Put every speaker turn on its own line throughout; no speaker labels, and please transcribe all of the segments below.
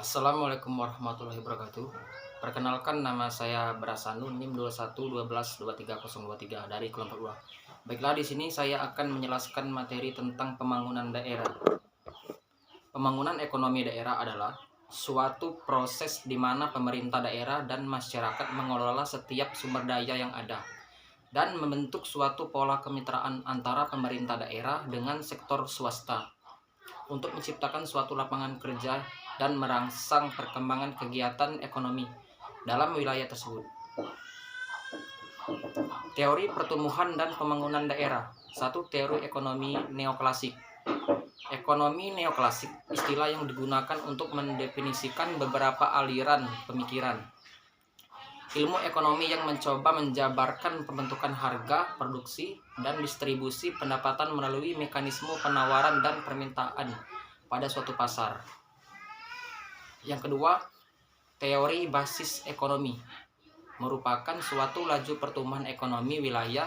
Assalamualaikum warahmatullahi wabarakatuh. Perkenalkan, nama saya Brasanu, NIM 2112123023 dari kelompok 2. Baiklah, di sini saya akan menjelaskan materi tentang pembangunan daerah. Pembangunan ekonomi daerah adalah suatu proses di mana pemerintah daerah dan masyarakat mengelola setiap sumber daya yang ada dan membentuk suatu pola kemitraan antara pemerintah daerah dengan sektor swasta untuk menciptakan suatu lapangan kerja dan merangsang perkembangan kegiatan ekonomi dalam wilayah tersebut. Teori pertumbuhan dan pembangunan daerah. Satu, teori ekonomi neoklasik. Ekonomi neoklasik, istilah yang digunakan untuk mendefinisikan beberapa aliran pemikiran ilmu ekonomi yang mencoba menjabarkan pembentukan harga, produksi, dan distribusi pendapatan melalui mekanisme penawaran dan permintaan pada suatu pasar. Yang kedua, teori basis ekonomi merupakan suatu laju pertumbuhan ekonomi wilayah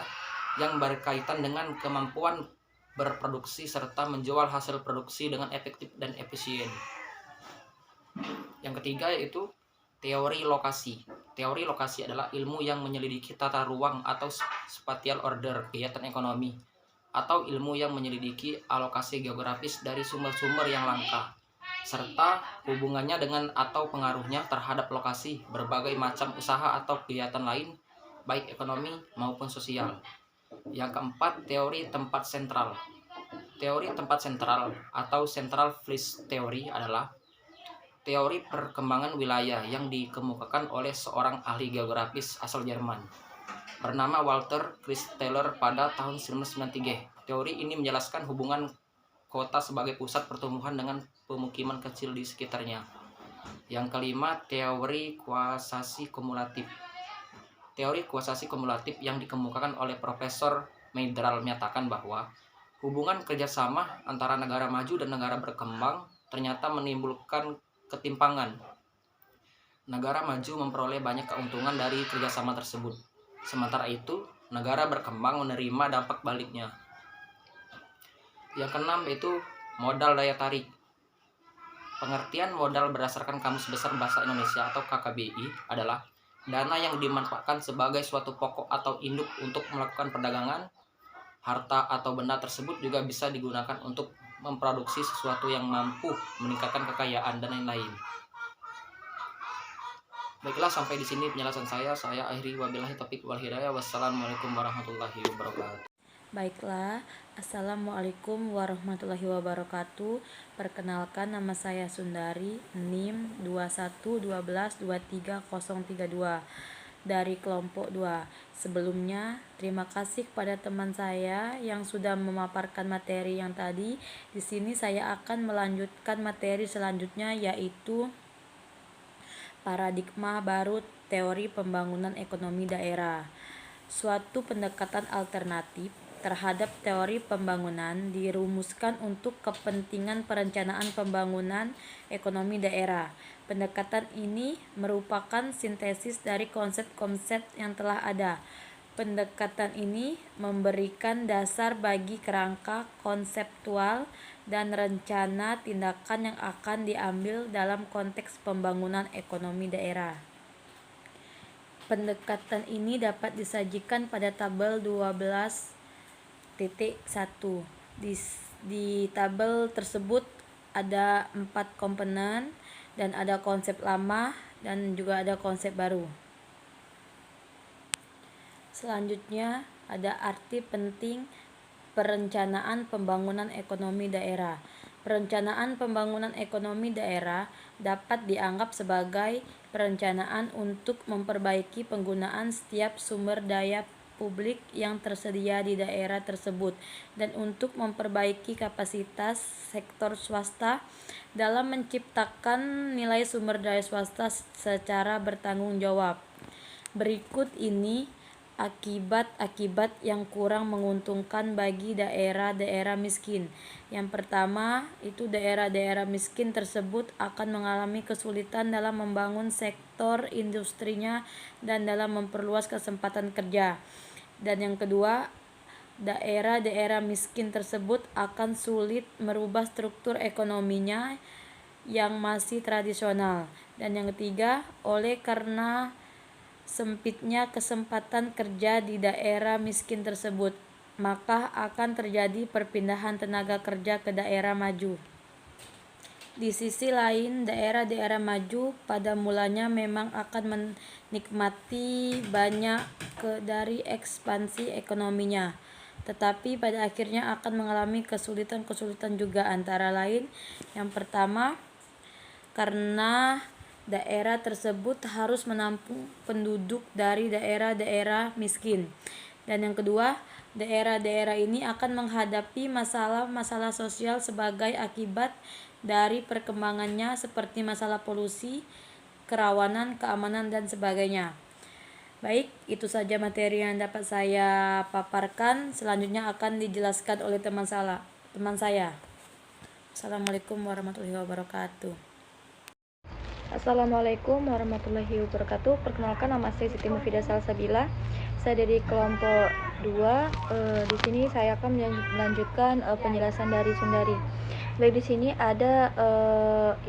yang berkaitan dengan kemampuan berproduksi serta menjual hasil produksi dengan efektif dan efisien. Yang ketiga yaitu teori lokasi. Teori lokasi adalah ilmu yang menyelidiki tata ruang atau spatial order kegiatan ekonomi, atau ilmu yang menyelidiki alokasi geografis dari sumber-sumber yang langka, serta hubungannya dengan atau pengaruhnya terhadap lokasi berbagai macam usaha atau kegiatan lain, baik ekonomi maupun sosial. Yang keempat, teori tempat sentral. Teori tempat sentral atau central place theory adalah teori perkembangan wilayah yang dikemukakan oleh seorang ahli geografis asal Jerman bernama Walter Christaller pada tahun 1993. Teori ini menjelaskan hubungan kota sebagai pusat pertumbuhan dengan pemukiman kecil di sekitarnya. Yang kelima, teori kuasasi kumulatif. Teori kuasasi kumulatif yang dikemukakan oleh Profesor Meidral menyatakan bahwa hubungan kerjasama antara negara maju dan negara berkembang ternyata menimbulkan ketimpangan. Negara maju memperoleh banyak keuntungan dari kerjasama tersebut. Sementara itu, negara berkembang menerima dampak baliknya. Yang keenam yaitu modal daya tarik. Pengertian modal berdasarkan Kamus Besar Bahasa Indonesia atau KKBI adalah dana yang dimanfaatkan sebagai suatu pokok atau induk untuk melakukan perdagangan. Harta atau benda tersebut juga bisa digunakan untuk memproduksi sesuatu yang mampu meningkatkan kekayaan dan lain-lain. Baiklah, sampai di sini penjelasan saya. Saya akhiri, wabillahi taufiq wal hidayah. Wassalamualaikum warahmatullahi wabarakatuh.
Baiklah, Assalamualaikum warahmatullahi wabarakatuh. Perkenalkan, nama saya Sundari, NIM 2112123032 dari kelompok 2. Sebelumnya, terima kasih kepada teman saya yang sudah memaparkan materi yang tadi. Di sini saya akan melanjutkan materi selanjutnya, yaitu paradigma baru teori pembangunan ekonomi daerah. Suatu pendekatan alternatif terhadap teori pembangunan dirumuskan untuk kepentingan perencanaan pembangunan ekonomi daerah. Pendekatan ini merupakan sintesis dari konsep-konsep yang telah ada. Pendekatan ini memberikan dasar bagi kerangka konseptual dan rencana tindakan yang akan diambil dalam konteks pembangunan ekonomi daerah. Pendekatan ini dapat disajikan pada tabel 12.1. Di tabel tersebut ada 4 komponen dan ada konsep lama dan juga ada konsep baru. Selanjutnya ada arti penting perencanaan pembangunan ekonomi daerah. Perencanaan pembangunan ekonomi daerah dapat dianggap sebagai perencanaan untuk memperbaiki penggunaan setiap sumber daya publik yang tersedia di daerah tersebut dan untuk memperbaiki kapasitas sektor swasta dalam menciptakan nilai sumber daya swasta secara bertanggung jawab. Berikut ini akibat-akibat yang kurang menguntungkan bagi daerah-daerah miskin. Yang pertama, itu daerah-daerah miskin tersebut akan mengalami kesulitan dalam membangun sektor industrinya dan dalam memperluas kesempatan kerja. Dan yang kedua, daerah-daerah miskin tersebut akan sulit merubah struktur ekonominya yang masih tradisional. Dan yang ketiga, oleh karena sempitnya kesempatan kerja di daerah miskin tersebut, maka akan terjadi perpindahan tenaga kerja ke daerah maju. Di sisi lain, daerah-daerah maju pada mulanya memang akan menikmati banyak dari ekspansi ekonominya, tetapi pada akhirnya akan mengalami kesulitan-kesulitan juga, antara lain yang pertama, karena daerah tersebut harus menampung penduduk dari daerah-daerah miskin. Dan yang kedua, daerah-daerah ini akan menghadapi masalah-masalah sosial sebagai akibat dari perkembangannya, seperti masalah polusi, kerawanan, keamanan, dan sebagainya. Baik, itu saja materi yang dapat saya paparkan. Selanjutnya akan dijelaskan oleh teman saya. Assalamualaikum warahmatullahi wabarakatuh.
Assalamualaikum warahmatullahi wabarakatuh. Perkenalkan, nama saya Siti Mufidah Salsabila. Saya dari kelompok 2. Di sini saya akan melanjutkan penjelasan dari Sundari. Baik, di sini ada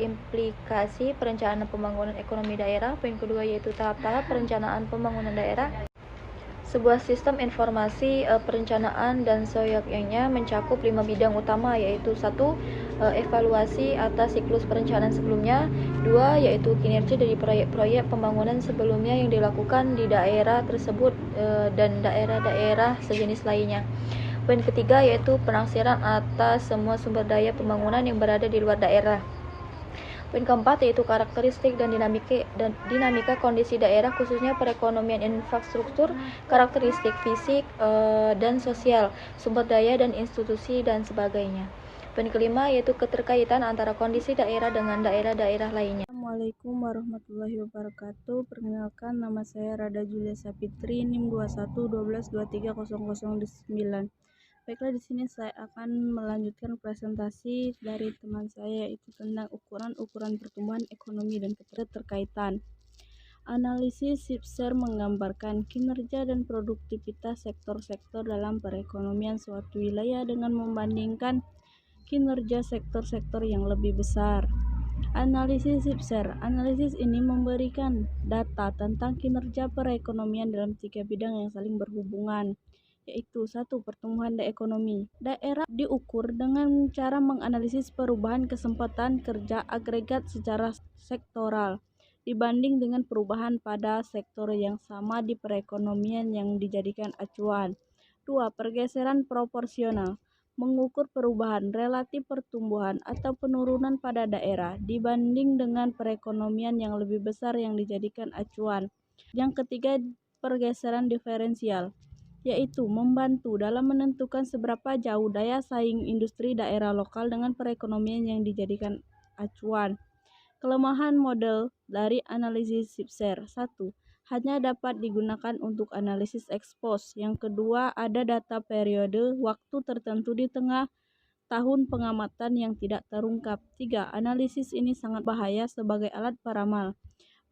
implikasi perencanaan pembangunan ekonomi daerah. Poin kedua yaitu tahap-tahap perencanaan pembangunan daerah. Sebuah sistem informasi perencanaan dan seyogyanya mencakup 5 bidang utama, yaitu 1. Evaluasi atas siklus perencanaan sebelumnya. 2. Yaitu kinerja dari proyek-proyek pembangunan sebelumnya yang dilakukan di daerah tersebut dan daerah-daerah sejenis lainnya. Poin ketiga yaitu penaksiran atas semua sumber daya pembangunan yang berada di luar daerah. Poin keempat yaitu karakteristik dan dinamika kondisi daerah, khususnya perekonomian, infrastruktur, karakteristik fisik dan sosial, sumber daya dan institusi, dan sebagainya. Poin kelima yaitu keterkaitan antara kondisi daerah dengan daerah-daerah lainnya.
Assalamualaikum warahmatullahi wabarakatuh. Perkenalkan, nama saya Rada Julia Sapitri, NIM 2112230009. Baiklah, di sini saya akan melanjutkan presentasi dari teman saya, yaitu tentang ukuran pertumbuhan ekonomi dan keterkaitan. Analisis SIPSER menggambarkan kinerja dan produktivitas sektor-sektor dalam perekonomian suatu wilayah dengan membandingkan kinerja sektor-sektor yang lebih besar. Analisis SIPSER. Analisis ini memberikan data tentang kinerja perekonomian dalam 3 bidang yang saling berhubungan, yaitu 1. Pertumbuhan ekonomi. Daerah diukur dengan cara menganalisis perubahan kesempatan kerja agregat secara sektoral dibanding dengan perubahan pada sektor yang sama di perekonomian yang dijadikan acuan. 2. Pergeseran proporsional. Mengukur perubahan relatif pertumbuhan atau penurunan pada daerah dibanding dengan perekonomian yang lebih besar yang dijadikan acuan. Yang ketiga, pergeseran diferensial, yaitu membantu dalam menentukan seberapa jauh daya saing industri daerah lokal dengan perekonomian yang dijadikan acuan. Kelemahan model dari analisis SIPSER. 1. Hanya dapat digunakan untuk analisis ex post. Yang kedua, ada data periode waktu tertentu di tengah tahun pengamatan yang tidak terungkap. 3. Analisis ini sangat bahaya sebagai alat peramal.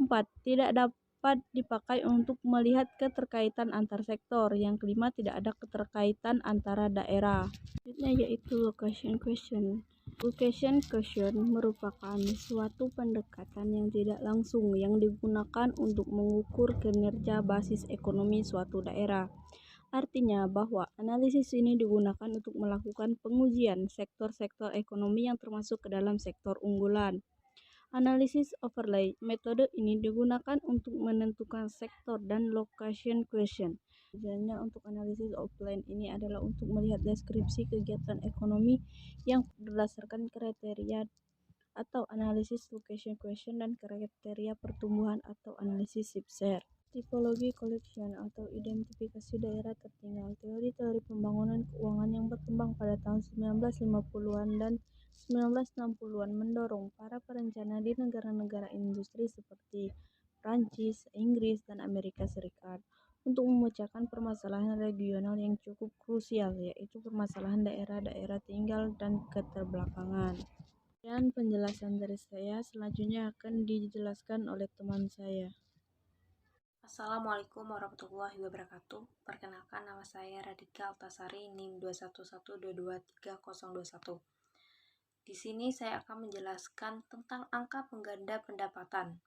4. Tidak dapat dipakai untuk melihat keterkaitan antar sektor. Yang kelima, tidak ada keterkaitan antara daerah. Selanjutnya yaitu location question. Location question merupakan suatu pendekatan yang tidak langsung yang digunakan untuk mengukur kinerja basis ekonomi suatu daerah. Artinya bahwa analisis ini digunakan untuk melakukan pengujian sektor-sektor ekonomi yang termasuk ke dalam sektor unggulan. Analisis overlay. Metode ini digunakan untuk menentukan sektor dan location question. Tujuannya untuk analisis offline ini adalah untuk melihat deskripsi kegiatan ekonomi yang berdasarkan kriteria atau analisis location question dan kriteria pertumbuhan atau analisis SIPSER. Tipologi collection atau identifikasi daerah tertinggal. Teori-teori pembangunan keuangan yang berkembang pada tahun 1950-an dan 1960-an mendorong para perencana di negara-negara industri seperti Prancis, Inggris, dan Amerika Serikat untuk memecahkan permasalahan regional yang cukup krusial, yaitu permasalahan daerah-daerah tinggal dan keterbelakangan. Dan penjelasan dari saya selanjutnya akan dijelaskan oleh teman saya.
Assalamualaikum warahmatullahi wabarakatuh. Perkenalkan, nama saya Radika Altasari, NIM 2112230021. Di sini saya akan menjelaskan tentang angka pengganda pendapatan.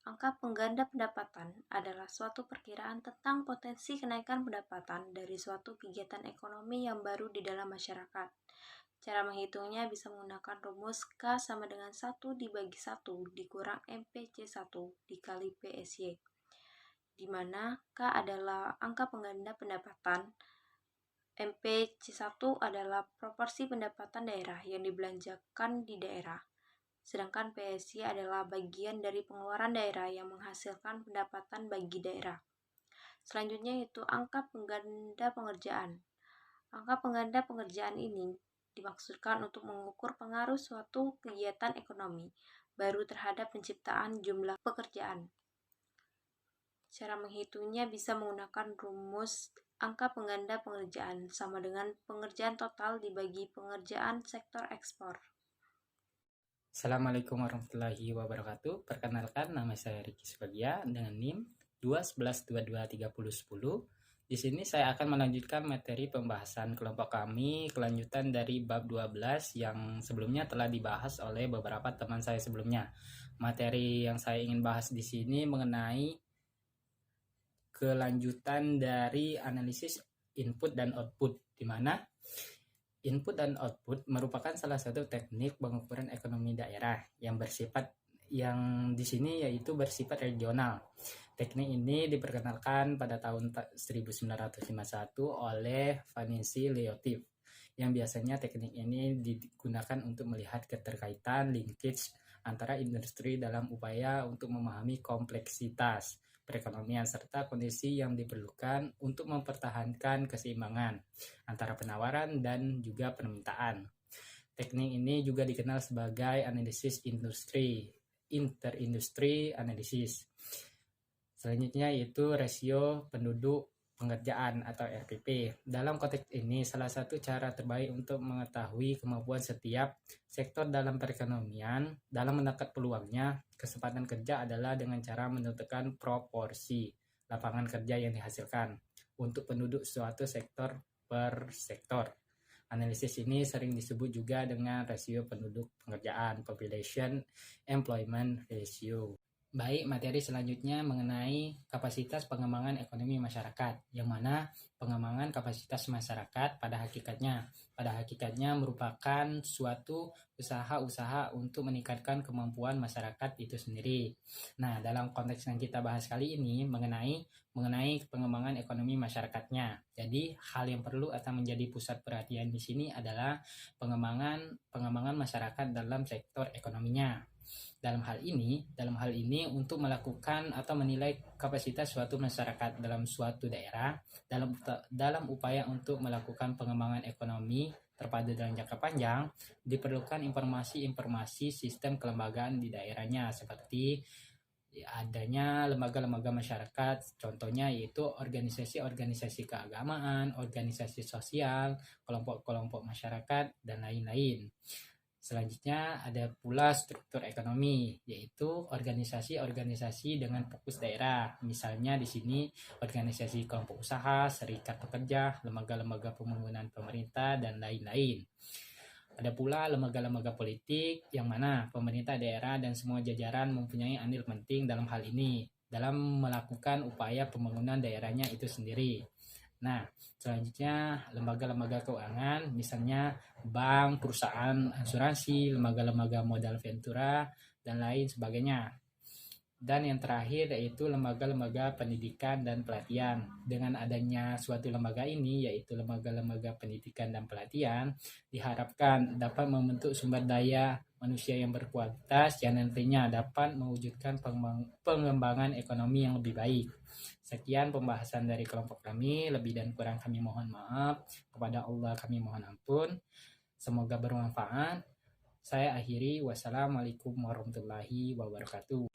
Angka pengganda pendapatan adalah suatu perkiraan tentang potensi kenaikan pendapatan dari suatu kegiatan ekonomi yang baru di dalam masyarakat. Cara menghitungnya bisa menggunakan rumus K sama dengan 1 dibagi 1 dikurang MPC1 dikali PSY, di mana K adalah angka pengganda pendapatan, MPC1 adalah proporsi pendapatan daerah yang dibelanjakan di daerah, sedangkan PSY adalah bagian dari pengeluaran daerah yang menghasilkan pendapatan bagi daerah. Selanjutnya yaitu angka pengganda pengerjaan. Angka pengganda pengerjaan ini dimaksudkan untuk mengukur pengaruh suatu kegiatan ekonomi baru terhadap penciptaan jumlah pekerjaan. Cara menghitungnya bisa menggunakan rumus angka pengganda pengerjaan sama dengan pengerjaan total dibagi pengerjaan sektor ekspor.
Assalamualaikum warahmatullahi wabarakatuh. Perkenalkan, nama saya Riki Subagia dengan NIM 211223010. Di sini saya akan melanjutkan materi pembahasan kelompok kami, kelanjutan dari bab 12 yang sebelumnya telah dibahas oleh beberapa teman saya sebelumnya. Materi yang saya ingin bahas di sini mengenai kelanjutan dari analisis input dan output, di mana input dan output merupakan salah satu teknik pengukuran ekonomi daerah yang di sini yaitu bersifat regional. Teknik ini diperkenalkan pada tahun 1951 oleh Vanessa Leotif, yang biasanya teknik ini digunakan untuk melihat keterkaitan linkage antara industri dalam upaya untuk memahami kompleksitas perekonomian serta kondisi yang diperlukan untuk mempertahankan keseimbangan antara penawaran dan juga permintaan. Teknik ini juga dikenal sebagai analisis interindustri analisis. Selanjutnya yaitu rasio penduduk pengerjaan atau RPP. Dalam konteks ini, salah satu cara terbaik untuk mengetahui kemampuan setiap sektor dalam perekonomian dalam menangkap peluangnya kesempatan kerja adalah dengan cara menentukan proporsi lapangan kerja yang dihasilkan untuk penduduk suatu sektor per sektor. Analisis ini sering disebut juga dengan rasio penduduk pengerjaan, population employment ratio. Baik, materi selanjutnya mengenai kapasitas pengembangan ekonomi masyarakat, yang mana pengembangan kapasitas masyarakat pada hakikatnya merupakan suatu usaha-usaha untuk meningkatkan kemampuan masyarakat itu sendiri. Nah, dalam konteks yang kita bahas kali ini mengenai pengembangan ekonomi masyarakatnya. Jadi, hal yang perlu atau menjadi pusat perhatian di sini adalah pengembangan masyarakat dalam sektor ekonominya. Dalam hal ini untuk melakukan atau menilai kapasitas suatu masyarakat dalam suatu daerah dalam upaya untuk melakukan pengembangan ekonomi terpadu dalam jangka panjang, diperlukan informasi sistem kelembagaan di daerahnya seperti adanya lembaga-lembaga masyarakat, contohnya yaitu organisasi-organisasi keagamaan, organisasi sosial, kelompok-kelompok masyarakat, dan lain-lain. Selanjutnya ada pula struktur ekonomi, yaitu organisasi-organisasi dengan fokus daerah. Misalnya di sini organisasi kelompok usaha, serikat pekerja, lembaga-lembaga pembangunan pemerintah, dan lain-lain. Ada pula lembaga-lembaga politik yang mana pemerintah daerah dan semua jajaran mempunyai andil penting dalam hal ini, dalam melakukan upaya pembangunan daerahnya itu sendiri. Nah, selanjutnya lembaga-lembaga keuangan, misalnya bank, perusahaan asuransi, lembaga-lembaga modal ventura, dan lain sebagainya. Dan yang terakhir yaitu lembaga-lembaga pendidikan dan pelatihan. Dengan adanya suatu lembaga ini, yaitu lembaga-lembaga pendidikan dan pelatihan, diharapkan dapat membentuk sumber daya manusia yang berkualitas yang nantinya dapat mewujudkan pengembangan ekonomi yang lebih baik. Sekian pembahasan dari kelompok kami, lebih dan kurang kami mohon maaf, kepada Allah kami mohon ampun. Semoga bermanfaat. Saya akhiri, wassalamualaikum warahmatullahi wabarakatuh.